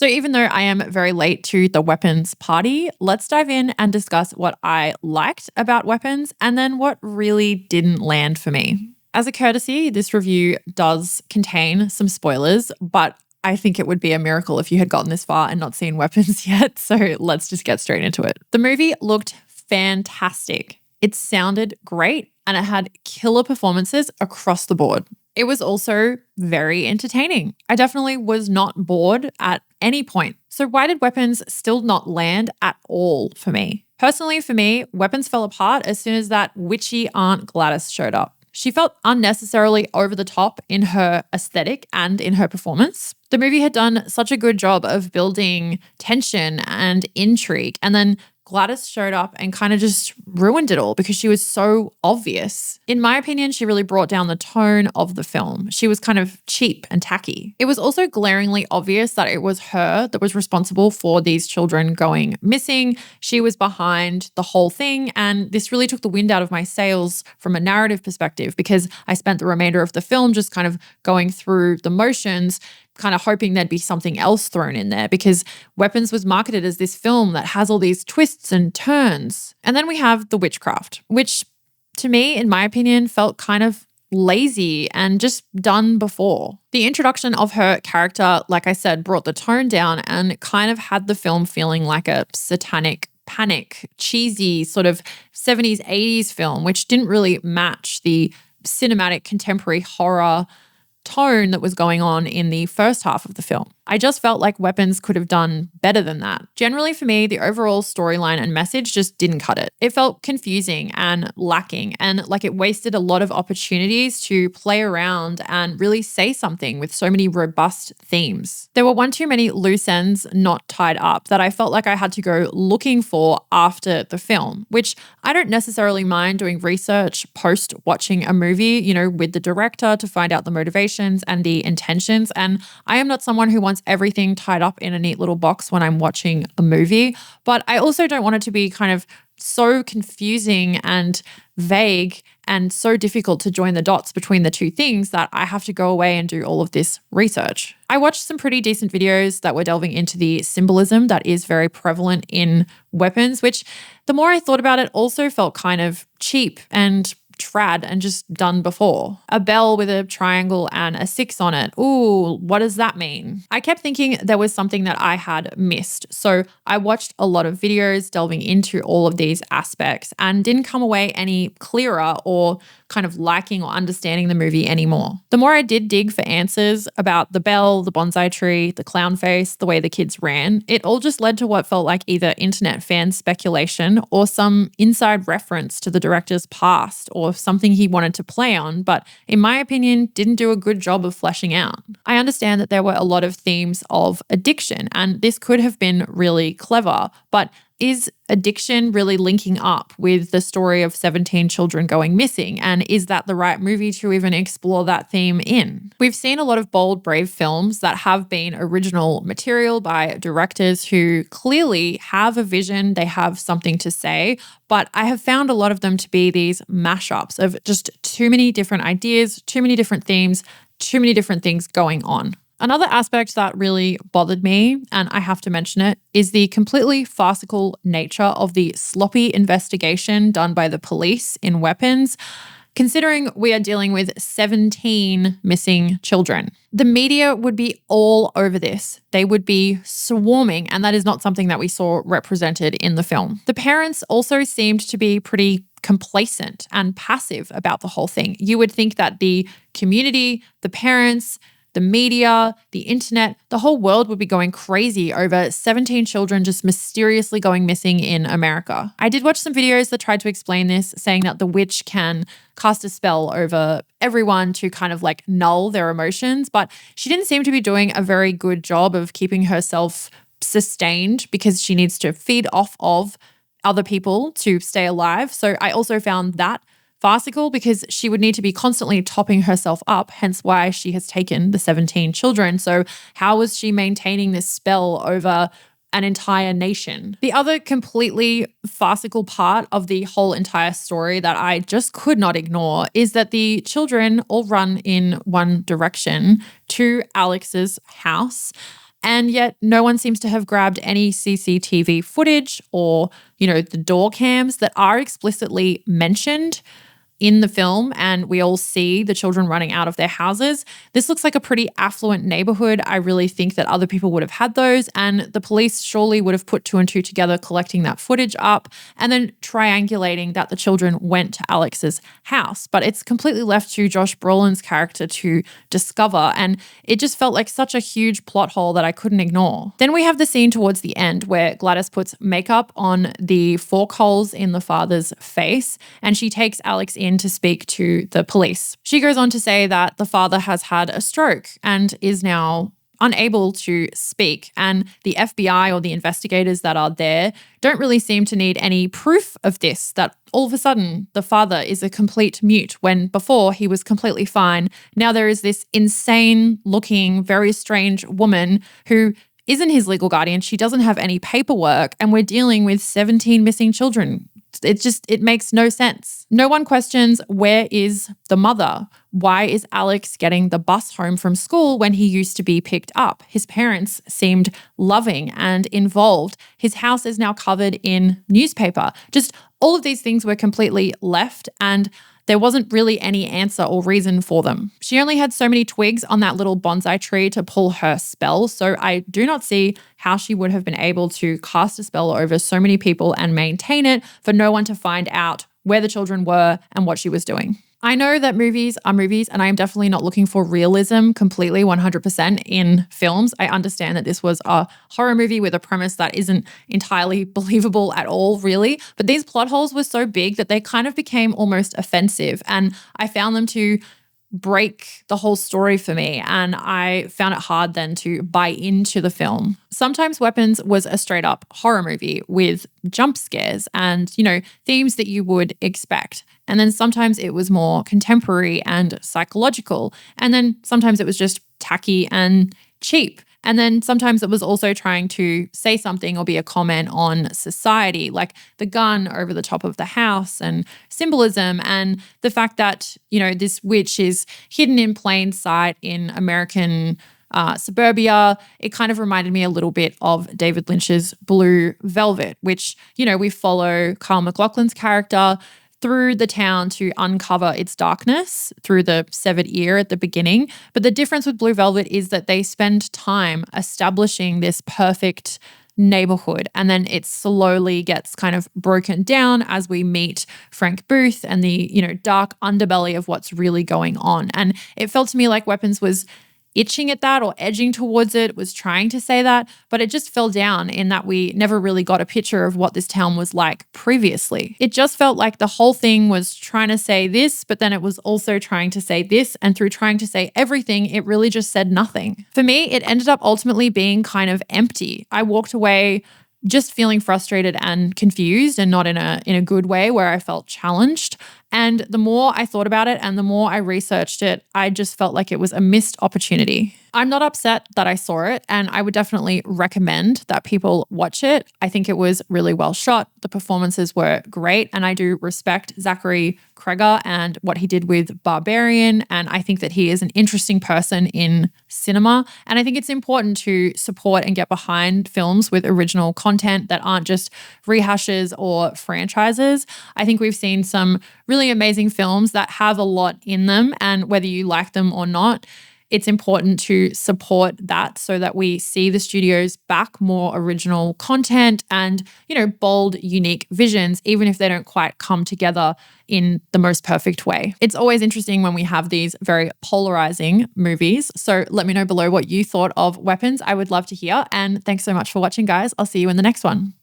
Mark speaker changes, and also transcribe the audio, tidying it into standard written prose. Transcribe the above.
Speaker 1: So, even though I am very late to the weapons party, let's dive in and discuss what I liked about weapons and then what really didn't land for me. As a courtesy, this review does contain some spoilers, but I think it would be a miracle if you had gotten this far and not seen weapons yet. So, let's just get straight into it. The movie looked fantastic. It sounded great and it had killer performances across the board. It was also very entertaining. I definitely was not bored at any point. So why did Weapons still not land at all for me? Personally, for me, Weapons fell apart as soon as that witchy Aunt Gladys showed up. She felt unnecessarily over the top in her aesthetic and in her performance. The movie had done such a good job of building tension and intrigue, and then Gladys showed up and kind of just ruined it all because she was so obvious. In my opinion, she really brought down the tone of the film. She was kind of cheap and tacky. It was also glaringly obvious that it was her that was responsible for these children going missing. She was behind the whole thing, and this really took the wind out of my sails from a narrative perspective because I spent the remainder of the film just kind of going through the motions, kind of hoping there'd be something else thrown in there because Weapons was marketed as this film that has all these twists and turns. And then we have The Witchcraft, which to me, in my opinion, felt kind of lazy and just done before. The introduction of her character, like I said, brought the tone down and kind of had the film feeling like a satanic panic, cheesy sort of 70s, 80s film, which didn't really match the cinematic contemporary horror tone that was going on in the first half of the film. I just felt like Weapons could have done better than that. Generally for me, the overall storyline and message just didn't cut it. It felt confusing and lacking and like it wasted a lot of opportunities to play around and really say something with so many robust themes. There were one too many loose ends not tied up that I felt like I had to go looking for after the film, which I don't necessarily mind doing research post watching a movie, with the director to find out the motivations and the intentions. And I am not someone who wants everything tied up in a neat little box when I'm watching a movie, but I also don't want it to be kind of so confusing and vague and so difficult to join the dots between the two things that I have to go away and do all of this research. I watched some pretty decent videos that were delving into the symbolism that is very prevalent in Weapons, which the more I thought about it also felt kind of cheap and trad and just done before. A bell with a triangle and a 6 on it. Ooh, what does that mean? I kept thinking there was something that I had missed. So I watched a lot of videos delving into all of these aspects and didn't come away any clearer or kind of liking or understanding the movie anymore. The more I did dig for answers about the bell, the bonsai tree, the clown face, the way the kids ran, it all just led to what felt like either internet fan speculation or some inside reference to the director's past or something he wanted to play on, but in my opinion, didn't do a good job of fleshing out. I understand that there were a lot of themes of addiction, and this could have been really clever, but is addiction really linking up with the story of 17 children going missing? And is that the right movie to even explore that theme in? We've seen a lot of bold, brave films that have been original material by directors who clearly have a vision, they have something to say, but I have found a lot of them to be these mashups of just too many different ideas, too many different themes, too many different things going on. Another aspect that really bothered me, and I have to mention it, is the completely farcical nature of the sloppy investigation done by the police in Weapons, considering we are dealing with 17 missing children. The media would be all over this. They would be swarming, and that is not something that we saw represented in the film. The parents also seemed to be pretty complacent and passive about the whole thing. You would think that the community, the parents, the media, the internet, the whole world would be going crazy over 17 children just mysteriously going missing in America. I did watch some videos that tried to explain this, saying that the witch can cast a spell over everyone to kind of like null their emotions, but she didn't seem to be doing a very good job of keeping herself sustained because she needs to feed off of other people to stay alive. So I also found that farcical because she would need to be constantly topping herself up, hence why she has taken the 17 children. So how was she maintaining this spell over an entire nation? The other completely farcical part of the whole entire story that I just could not ignore is that the children all run in one direction to Alex's house. And yet no one seems to have grabbed any CCTV footage or, the door cams that are explicitly mentioned in the film, and we all see the children running out of their houses. This looks like a pretty affluent neighborhood. I really think that other people would have had those, and the police surely would have put two and two together, collecting that footage up and then triangulating that the children went to Alex's house. But it's completely left to Josh Brolin's character to discover, and it just felt like such a huge plot hole that I couldn't ignore. Then we have the scene towards the end where Gladys puts makeup on the fork holes in the father's face, and she takes Alex in to speak to the police. She goes on to say that the father has had a stroke and is now unable to speak, and the FBI or the investigators that are there don't really seem to need any proof of this, that all of a sudden the father is a complete mute when before he was completely fine. Now there is this insane looking, very strange woman who isn't his legal guardian. She doesn't have any paperwork, and we're dealing with 17 missing children. It makes no sense. No one questions, where is the mother? Why is Alex getting the bus home from school when he used to be picked up? His parents seemed loving and involved. His house is now covered in newspaper. Just all of these things were completely left, and there wasn't really any answer or reason for them. She only had so many twigs on that little bonsai tree to pull her spell, so I do not see how she would have been able to cast a spell over so many people and maintain it for no one to find out where the children were and what she was doing. I know that movies are movies, and I am definitely not looking for realism completely 100% in films. I understand that this was a horror movie with a premise that isn't entirely believable at all, really. But these plot holes were so big that they kind of became almost offensive, and I found them to break the whole story for me, and I found it hard then to buy into the film. Sometimes Weapons was a straight up horror movie with jump scares and, themes that you would expect. And then sometimes it was more contemporary and psychological. And then sometimes it was just tacky and cheap. And then sometimes it was also trying to say something or be a comment on society, like the gun over the top of the house and symbolism and the fact that, this witch is hidden in plain sight in American suburbia. It kind of reminded me a little bit of David Lynch's Blue Velvet, which, we follow Kyle MacLachlan's character through the town to uncover its darkness through the severed ear at the beginning. But the difference with Blue Velvet is that they spend time establishing this perfect neighborhood, and then it slowly gets kind of broken down as we meet Frank Booth and the, dark underbelly of what's really going on. And it felt to me like Weapons was itching at that or edging towards it, was trying to say that, but it just fell down in that we never really got a picture of what this town was like previously. It just felt like the whole thing was trying to say this, but then it was also trying to say this, and through trying to say everything, it really just said nothing. For me, it ended up ultimately being kind of empty. I walked away just feeling frustrated and confused, and not in a good way where I felt challenged. And the more I thought about it and the more I researched it, I just felt like it was a missed opportunity. I'm not upset that I saw it, and I would definitely recommend that people watch it. I think it was really well shot. The performances were great, and I do respect Zachary Kreger and what he did with Barbarian, and I think that he is an interesting person in cinema. And I think it's important to support and get behind films with original content that aren't just rehashes or franchises. I think we've seen some really amazing films that have a lot in them, and whether you like them or not, it's important to support that so that we see the studios back more original content and, bold, unique visions, even if they don't quite come together in the most perfect way. It's always interesting when we have these very polarizing movies. So let me know below what you thought of Weapons. I would love to hear. And thanks so much for watching, guys. I'll see you in the next one.